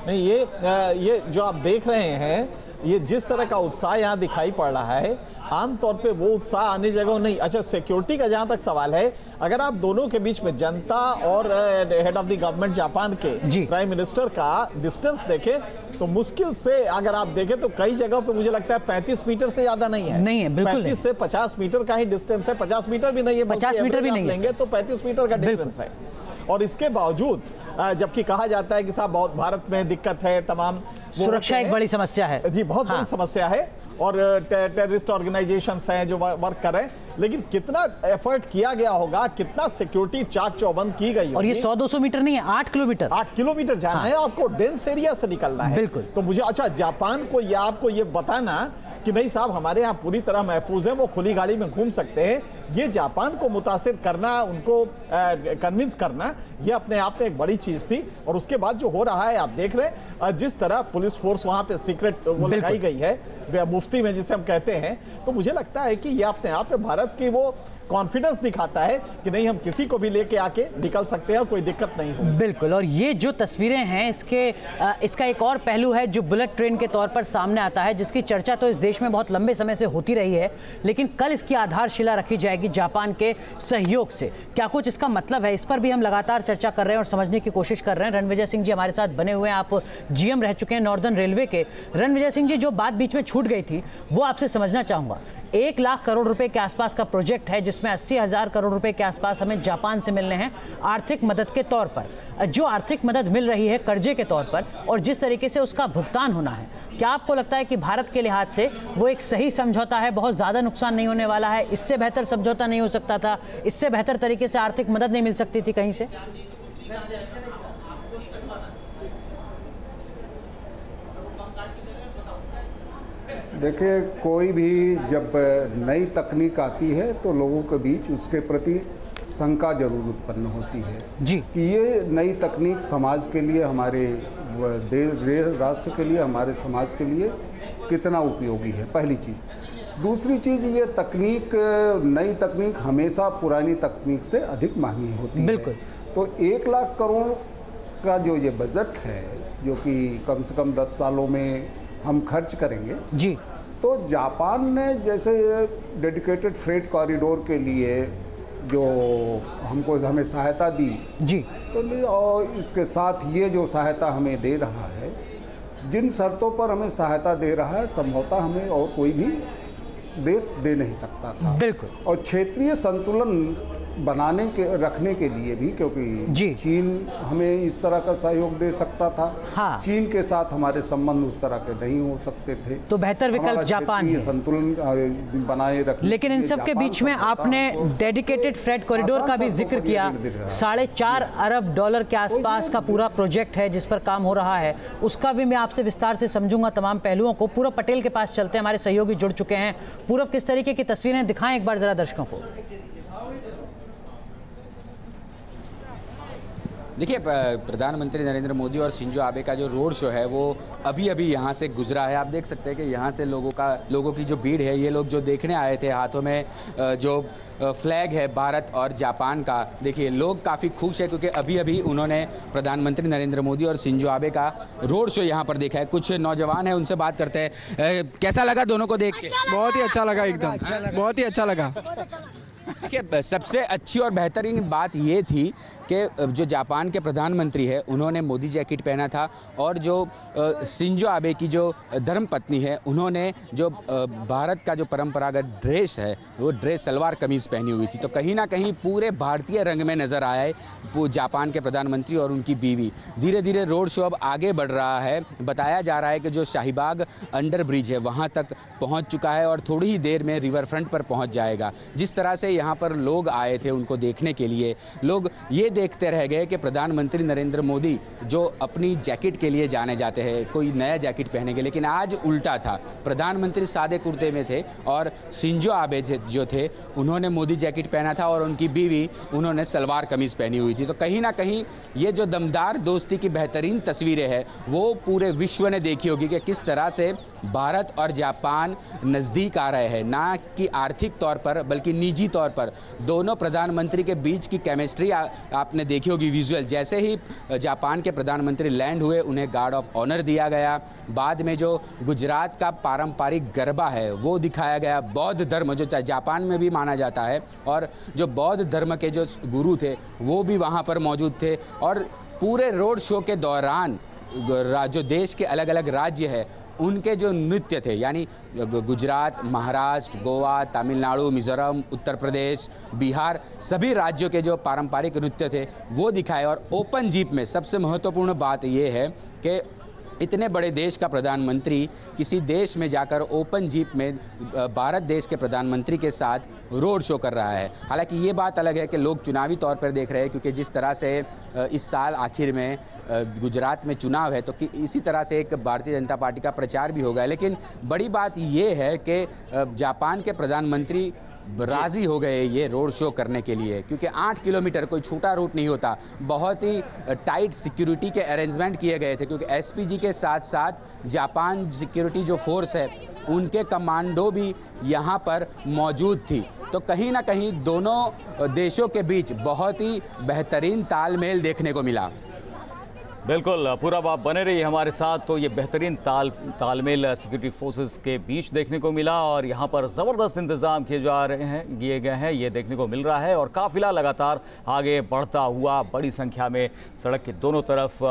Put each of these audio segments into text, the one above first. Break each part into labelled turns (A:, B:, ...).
A: नहीं, ये जो आप देख रहे हैं, ये जिस तरह का उत्साह यहाँ दिखाई पड़ रहा है, आमतौर पे वो उत्साह आने जगह नहीं। अच्छा, सिक्योरिटी का जहाँ तक सवाल है, अगर आप दोनों के बीच में जनता और head of the government Japan के प्राइम मिनिस्टर का डिस्टेंस देखें तो मुश्किल से अगर आप देखें तो कई जगह पे मुझे लगता है 35 मीटर से ज्यादा नहीं है।
B: नहीं है, बिल्कुल
A: 35 से 50 मीटर का ही डिस्टेंस है। 50 मीटर भी नहीं है,
B: 50 मीटर भी नहीं
A: लेंगे तो 35 मीटर का डिफरेंस है। और इसके बावजूद जबकि कहा जाता है कि साहब बहुत भारत में दिक्कत है, तमाम
B: सुरक्षा एक बड़ी समस्या है
A: जी, बहुत बड़ी समस्या है, और टेररिस्ट ऑर्गेनाइजेशंस हैं जो वर्क कर रहे हैं, लेकिन कितना एफर्ट किया गया होगा, कितना सिक्योरिटी चाक चौबंद की गई होगी।
B: और ये 100-200 मीटर नहीं है, 8 किलोमीटर
A: 8 किलोमीटर जाना है, आपको डेंस एरिया से निकलना है।
B: बिल्कुल।
A: तो मुझे अच्छा, जापान को या आपको ये बताना कि नहीं साहब हमारे यहाँ पूरी तरह महफूज है, वो खुली गाड़ी में घूम सकते हैं, ये जापान को मुतासिर करना, उनको कन्विंस करना, ये अपने आप में एक बड़ी चीज थी। और उसके बाद जो हो रहा है आप देख रहे हैं, जिस तरह पुलिस फोर्स वहां पे सीक्रेट वो लगाई गई है मुफ्ती में जिसे हम कहते हैं, तो मुझे लगता है कि ये अपने आप में भारत की वो कॉन्फिडेंस दिखाता है कि नहीं, हम किसी को भी लेके आके निकल सकते हैं, कोई दिक्कत नहीं हो।
B: बिल्कुल। और ये जो तस्वीरें हैं, इसका एक और पहलू है जो बुलेट ट्रेन के तौर पर सामने आता है, जिसकी चर्चा तो इस देश में बहुत लंबे समय से होती रही है, लेकिन कल इसकी आधारशिला रखी जाएगी जापान के सहयोग से। क्या कुछ इसका मतलब है, इस पर भी हम लगातार चर्चा कर रहे हैं और समझने की कोशिश कर रहे हैं। रणविजय सिंह जी हमारे साथ बने हुए हैं, आप जीएम रह चुके हैं नॉर्दर्न रेलवे के। रणविजय सिंह जी, जो बात बीच में छूट गई थी वो आपसे समझना चाहूंगा। 1 लाख करोड़ रुपए के आसपास का प्रोजेक्ट है, जिसमें 80,000 करोड़ रुपए के आसपास हमें जापान से मिलने हैं आर्थिक मदद के तौर पर। जो आर्थिक मदद मिल रही है कर्जे के तौर पर, और जिस तरीके से उसका भुगतान होना है, क्या आपको लगता है कि भारत के लिहाज से वो एक सही समझौता है, बहुत ज़्यादा नुकसान नहीं होने वाला है, इससे बेहतर समझौता नहीं हो सकता था, इससे बेहतर तरीके से आर्थिक मदद नहीं मिल सकती थी कहीं से?
C: देखिए, कोई भी जब नई तकनीक आती है तो लोगों के बीच उसके प्रति शंका जरूर उत्पन्न होती है
B: जी,
C: कि ये नई तकनीक समाज के लिए, हमारे राष्ट्र के लिए, हमारे समाज के लिए कितना उपयोगी है, पहली चीज़। दूसरी चीज़, ये तकनीक, नई तकनीक हमेशा पुरानी तकनीक से अधिक महंगी होती है।
B: बिल्कुल।
C: तो 1 लाख करोड़ का जो ये बजट है, जो कि कम से कम 10 सालों में हम खर्च करेंगे जी, तो जापान ने जैसे डेडिकेटेड फ्रेट कॉरिडोर के लिए जो हमें सहायता दी जी, तो और इसके साथ ये जो सहायता हमें दे रहा है, जिन शर्तों पर हमें सहायता दे रहा है, संभवतः हमें और कोई भी देश दे नहीं सकता था।
B: बिल्कुल।
C: और क्षेत्रीय संतुलन रखने के लिए भी, क्योंकि चीन हमें इस तरह का सहयोग दे सकता था, हाँ। चीन के साथ हमारे संबंध उस तरह के नहीं हो सकते थे,
B: तो बेहतर विकल्प जापान है,
C: संतुलन बनाए रखने।
B: लेकिन इन सब के बीच में आपने डेडिकेटेड फ्रेट कॉरिडोर का भी जिक्र किया। $4.5 अरब के आसपास का पूरा प्रोजेक्ट है जिस पर काम हो रहा है, उसका भी मैं आपसे विस्तार से समझूंगा तमाम पहलुओं को। पूरब पटेल के पास चलते हैं, हमारे सहयोगी जुड़ चुके हैं। पूरब, किस तरीके की तस्वीरें दिखाएं एक बार जरा दर्शकों को।
D: देखिए, प्रधानमंत्री नरेंद्र मोदी और शिंजो आबे का जो रोड शो है वो अभी अभी यहाँ से गुजरा है। आप देख सकते हैं कि यहाँ से लोगों की जो भीड़ है, ये लोग जो देखने आए थे, हाथों में जो फ्लैग है भारत और जापान का, देखिए लोग काफ़ी खुश है क्योंकि अभी अभी उन्होंने प्रधानमंत्री नरेंद्र मोदी और शिंजो आबे का रोड शो यहाँ पर देखा है। कुछ नौजवान हैं, उनसे बात करते हैं। कैसा लगा दोनों को देख के?
E: बहुत ही अच्छा लगा, एकदम बहुत ही अच्छा लगा।
D: देखिए, सबसे अच्छी और बेहतरीन बात ये थी कि जो जापान के प्रधानमंत्री है उन्होंने मोदी जैकेट पहना था, और जो शिंजो आबे की जो धर्मपत्नी है उन्होंने जो भारत का जो परंपरागत ड्रेस है वो ड्रेस सलवार कमीज़ पहनी हुई थी। तो कहीं ना कहीं पूरे भारतीय रंग में नज़र आया है जापान के प्रधानमंत्री और उनकी बीवी। धीरे धीरे रोड शो अब आगे बढ़ रहा है। बताया जा रहा है कि जो शाहीबाग अंडर ब्रिज है वहाँ तक पहुँच चुका है और थोड़ी ही देर में रिवर फ्रंट पर पहुँच जाएगा। जिस तरह से यहाँ पर लोग आए थे उनको देखने के लिए, लोग ये देखते रह गए कि प्रधानमंत्री नरेंद्र मोदी जो अपनी जैकेट के लिए जाने जाते हैं, कोई नया जैकेट पहनेंगे, लेकिन आज उल्टा था। प्रधानमंत्री सादे कुर्ते में थे और शिंजो आबे जो थे उन्होंने मोदी जैकेट पहना था और उनकी बीवी उन्होंने सलवार कमीज़ पहनी हुई थी। तो कहीं ना कहीं ये जो दमदार दोस्ती की बेहतरीन तस्वीरें हैं वो पूरे विश्व ने देखी होगी कि किस तरह से भारत और जापान नज़दीक आ रहे हैं, ना कि आर्थिक तौर पर बल्कि निजी तौर पर। दोनों प्रधानमंत्री के बीच की केमिस्ट्री आपने देखी होगी विजुअल। जैसे ही जापान के प्रधानमंत्री लैंड हुए, उन्हें गार्ड ऑफ ऑनर दिया गया। बाद में जो गुजरात का पारंपरिक गरबा है वो दिखाया गया। बौद्ध धर्म जो जापान में भी माना जाता है, और जो बौद्ध धर्म के जो गुरु थे वो भी वहाँ पर मौजूद थे। और पूरे रोड शो के दौरान जो देश के अलग अलग राज्य है उनके जो नृत्य थे, यानी गुजरात, महाराष्ट्र, गोवा, तमिलनाडु, मिजोरम, उत्तर प्रदेश, बिहार, सभी राज्यों के जो पारंपरिक नृत्य थे वो दिखाए। और ओपन जीप में सबसे महत्वपूर्ण बात ये है कि इतने बड़े देश का प्रधानमंत्री किसी देश में जाकर ओपन जीप में भारत देश के प्रधानमंत्री के साथ रोड शो कर रहा है। हालांकि ये बात अलग है कि लोग चुनावी तौर पर देख रहे हैं, क्योंकि जिस तरह से इस साल आखिर में गुजरात में चुनाव है, तो कि इसी तरह से एक भारतीय जनता पार्टी का प्रचार भी होगा। लेकिन बड़ी बात ये है कि जापान के प्रधानमंत्री राजी हो गए ये रोड शो करने के लिए, क्योंकि 8 किलोमीटर कोई छोटा रूट नहीं होता। बहुत ही टाइट सिक्योरिटी के अरेंजमेंट किए गए थे, क्योंकि एसपीजी के साथ साथ जापान सिक्योरिटी जो फोर्स है उनके कमांडो भी यहाँ पर मौजूद थी। तो कहीं ना कहीं दोनों देशों के बीच बहुत ही बेहतरीन तालमेल देखने को मिला।
F: बिल्कुल, पूरा आप बने रहिए हमारे साथ। तो ये बेहतरीन तालमेल सिक्योरिटी फोर्सेस के बीच देखने को मिला, और यहाँ पर ज़बरदस्त इंतज़ाम किए गए हैं, ये देखने को मिल रहा है। और काफिला लगातार आगे बढ़ता हुआ, बड़ी संख्या में सड़क के दोनों तरफ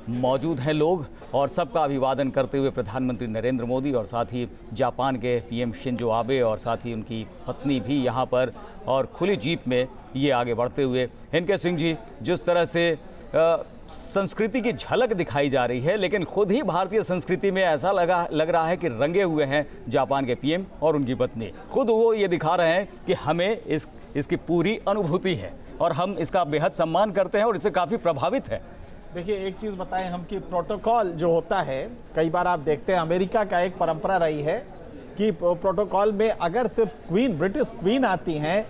F: मौजूद हैं लोग, और सबका अभिवादन करते हुए प्रधानमंत्री नरेंद्र मोदी और साथ ही जापान के पीएम शिंजो आबे और साथ ही उनकी पत्नी भी यहाँ पर, और खुली जीप में ये आगे बढ़ते हुए। इनके सिंह जी, जिस तरह से संस्कृति की झलक दिखाई जा रही है, लेकिन खुद ही भारतीय संस्कृति में ऐसा लग रहा है कि रंगे हुए हैं जापान के पीएम और उनकी पत्नी। खुद वो ये दिखा रहे हैं कि हमें इसकी पूरी अनुभूति है और हम इसका बेहद सम्मान करते हैं और इससे काफ़ी प्रभावित है।
A: देखिए, एक चीज़ बताएं हम कि प्रोटोकॉल जो होता है, कई बार आप देखते हैं अमेरिका का एक परंपरा रही है कि प्रोटोकॉल में अगर सिर्फ ब्रिटिश क्वीन आती हैं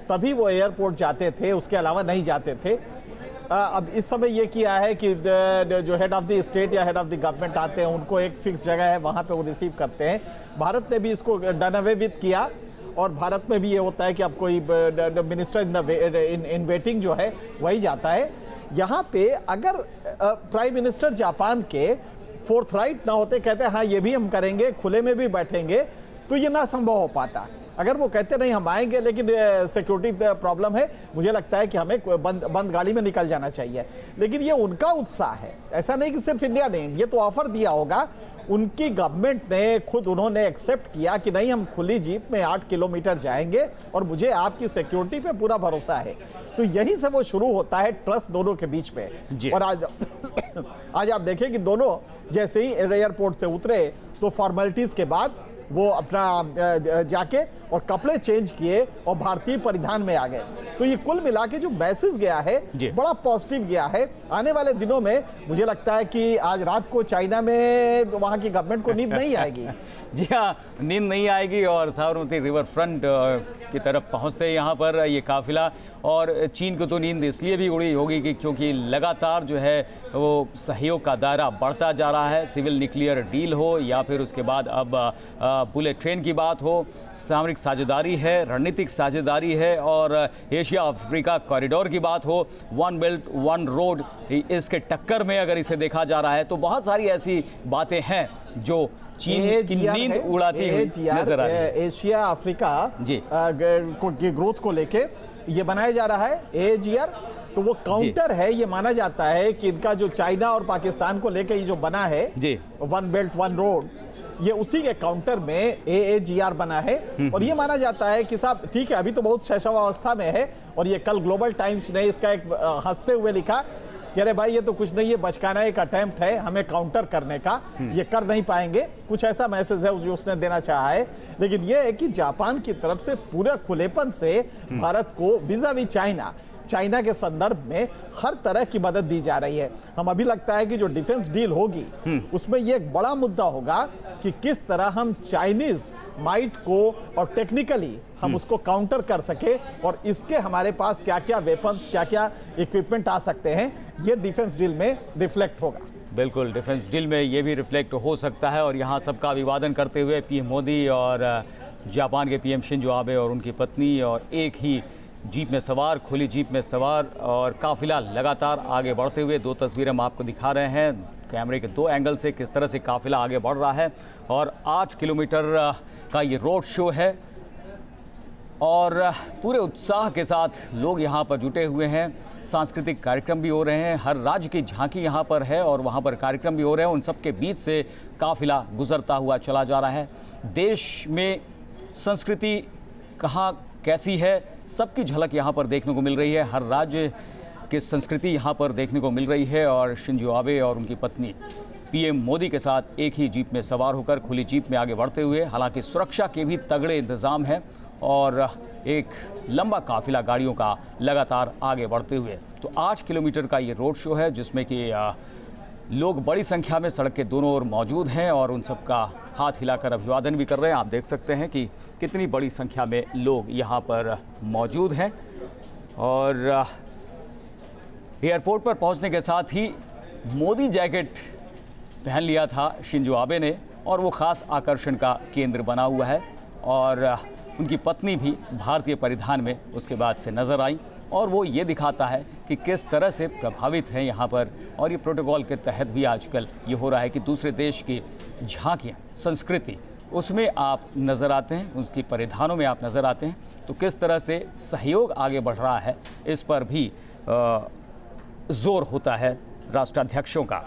A: तभी वो एयरपोर्ट जाते थे, उसके अलावा नहीं जाते थे। अब इस समय ये किया है कि जो हेड ऑफ द स्टेट या हेड ऑफ द गवर्नमेंट आते हैं उनको एक फिक्स जगह है, वहाँ पे वो रिसीव करते हैं। भारत ने भी इसको डन अवे विद किया, और भारत में भी ये होता है कि अब कोई मिनिस्टर इन वेटिंग जो है वही जाता है। यहाँ पे अगर प्राइम मिनिस्टर जापान के फोर्थ राइट ना होते, कहते हैं हाँ ये भी हम करेंगे, खुले में भी बैठेंगे, तो ये ना संभव हो पाता। अगर वो कहते नहीं हम आएंगे लेकिन सिक्योरिटी प्रॉब्लम है, मुझे लगता है कि हमें बंद गाड़ी में निकल जाना चाहिए। लेकिन ये उनका उत्साह है, ऐसा नहीं कि सिर्फ इंडिया ने ये तो ऑफर दिया होगा। उनकी गवर्नमेंट ने खुद उन्होंने एक्सेप्ट किया कि नहीं हम खुली जीप में 8 किलोमीटर जाएंगे और मुझे आपकी सिक्योरिटी पे पूरा भरोसा है। तो यहीं से वो शुरू होता है ट्रस्ट दोनों के बीच में। और आज आप देखें कि दोनों जैसे ही एयरपोर्ट से उतरे तो फॉर्मेलिटीज के बाद वो अपना जाके और कपड़े चेंज किए और भारतीय परिधान में आ गए। तो ये कुल मिला के जो मैसेज गया है बड़ा पॉजिटिव गया है। आने वाले दिनों में मुझे लगता है कि आज रात को चाइना में वहाँ की गवर्नमेंट को नींद नहीं आएगी।
F: जी हाँ, नींद नहीं आएगी, और साबरमती रिवर फ्रंट की तरफ पहुँचते यहाँ पर ये काफिला। और चीन को तो नींद इसलिए भी उड़ी होगी कि क्योंकि लगातार जो है वो सहयोग का दायरा बढ़ता जा रहा है। सिविल न्यूक्लियर डील हो या फिर उसके बाद अब बुलेट ट्रेन की बात हो, सामरिक साझेदारी है, रणनीतिक साझेदारी है, और एशिया अफ्रीका कॉरिडोर की बात हो, वन बेल्ट वन रोड, इसके टक्कर में अगर इसे देखा जा रहा है तो बहुत सारी ऐसी बातें हैं जो चीन की नींद उड़ाती हुई नजर आ रही है।
A: एशिया अफ्रीका के ग्रोथ को लेके ये बनाया जा रहा है AAGR, तो वो काउंटर है। ये माना जाता है कि इनका जो चाइना और पाकिस्तान को लेके ये जो बना है वन बेल्ट वन रोड, ये उसी के काउंटर में AAGR बना है। और ये माना जाता है कि साहब ठीक है, अभी तो बहुत शैशवावस्था में है, और ये कल ग्लोबल टाइम्स ने इसका एक हंसते हुए लिखा कि अरे भाई ये तो कुछ नहीं है, बचकाना एक अटेम्प्ट है हमें काउंटर करने का, ये कर नहीं पाएंगे, कुछ ऐसा मैसेज है जो उसने देना चाहा है। लेकिन ये है कि जापान की तरफ से पूरे खुलेपन से भारत को विज़ावी चाइना के संदर्भ में हर तरह की मदद दी जा रही है। हम अभी लगता है कि जो डिफेंस डील होगी उसमें ये एक बड़ा मुद्दा होगा कि किस तरह हम चाइनीज माइट को और टेक्निकली हम उसको काउंटर कर सके, और इसके हमारे पास क्या क्या वेपन्स, क्या क्या इक्विपमेंट आ सकते हैं, ये डिफेंस डील में रिफ्लेक्ट होगा।
F: बिल्कुल, डिफेंस डील में ये भी रिफ्लेक्ट हो सकता है। और यहाँ सबका अभिवादन करते हुए पीएम मोदी और जापान के पीएम शिंजो आबे और उनकी पत्नी, और एक ही जीप में सवार, खुली जीप में सवार, और काफिला लगातार आगे बढ़ते हुए। दो तस्वीरें हम आपको दिखा रहे हैं कैमरे के दो एंगल से, किस तरह से काफिला आगे बढ़ रहा है। और 8 किलोमीटर का ये रोड शो है और पूरे उत्साह के साथ लोग यहाँ पर जुटे हुए हैं। सांस्कृतिक कार्यक्रम भी हो रहे हैं, हर राज्य की झांकी यहाँ पर है और वहाँ पर कार्यक्रम भी हो रहे हैं। उन सब के बीच से काफिला गुजरता हुआ चला जा रहा है। देश में संस्कृति कहाँ कैसी है, सबकी झलक यहाँ पर देखने को मिल रही है। हर राज्य की संस्कृति यहाँ पर देखने को मिल रही है। और शिंजो आबे और उनकी पत्नी पीएम मोदी के साथ एक ही जीप में सवार होकर खुली जीप में आगे बढ़ते हुए, हालांकि सुरक्षा के भी तगड़े इंतजाम हैं और एक लंबा काफिला गाड़ियों का लगातार आगे बढ़ते हुए। तो 8 किलोमीटर का ये रोड शो है जिसमें कि लोग बड़ी संख्या में सड़क के दोनों ओर मौजूद हैं और उन सब का हाथ हिलाकर अभिवादन भी कर रहे हैं। आप देख सकते हैं कि कितनी बड़ी संख्या में लोग यहाँ पर मौजूद हैं। और एयरपोर्ट पर पहुँचने के साथ ही मोदी जैकेट पहन लिया था शिंजो आबे ने और वो खास आकर्षण का केंद्र बना हुआ है। और उनकी पत्नी भी भारतीय परिधान में उसके बाद से नजर आई और वो ये दिखाता है कि किस तरह से प्रभावित हैं यहाँ पर। और ये प्रोटोकॉल के तहत भी आजकल ये हो रहा है कि दूसरे देश की झांकियाँ, संस्कृति, उसमें आप नज़र आते हैं, उसकी परिधानों में आप नज़र आते हैं। तो किस तरह से सहयोग आगे बढ़ रहा है इस पर भी जोर होता है राष्ट्राध्यक्षों का।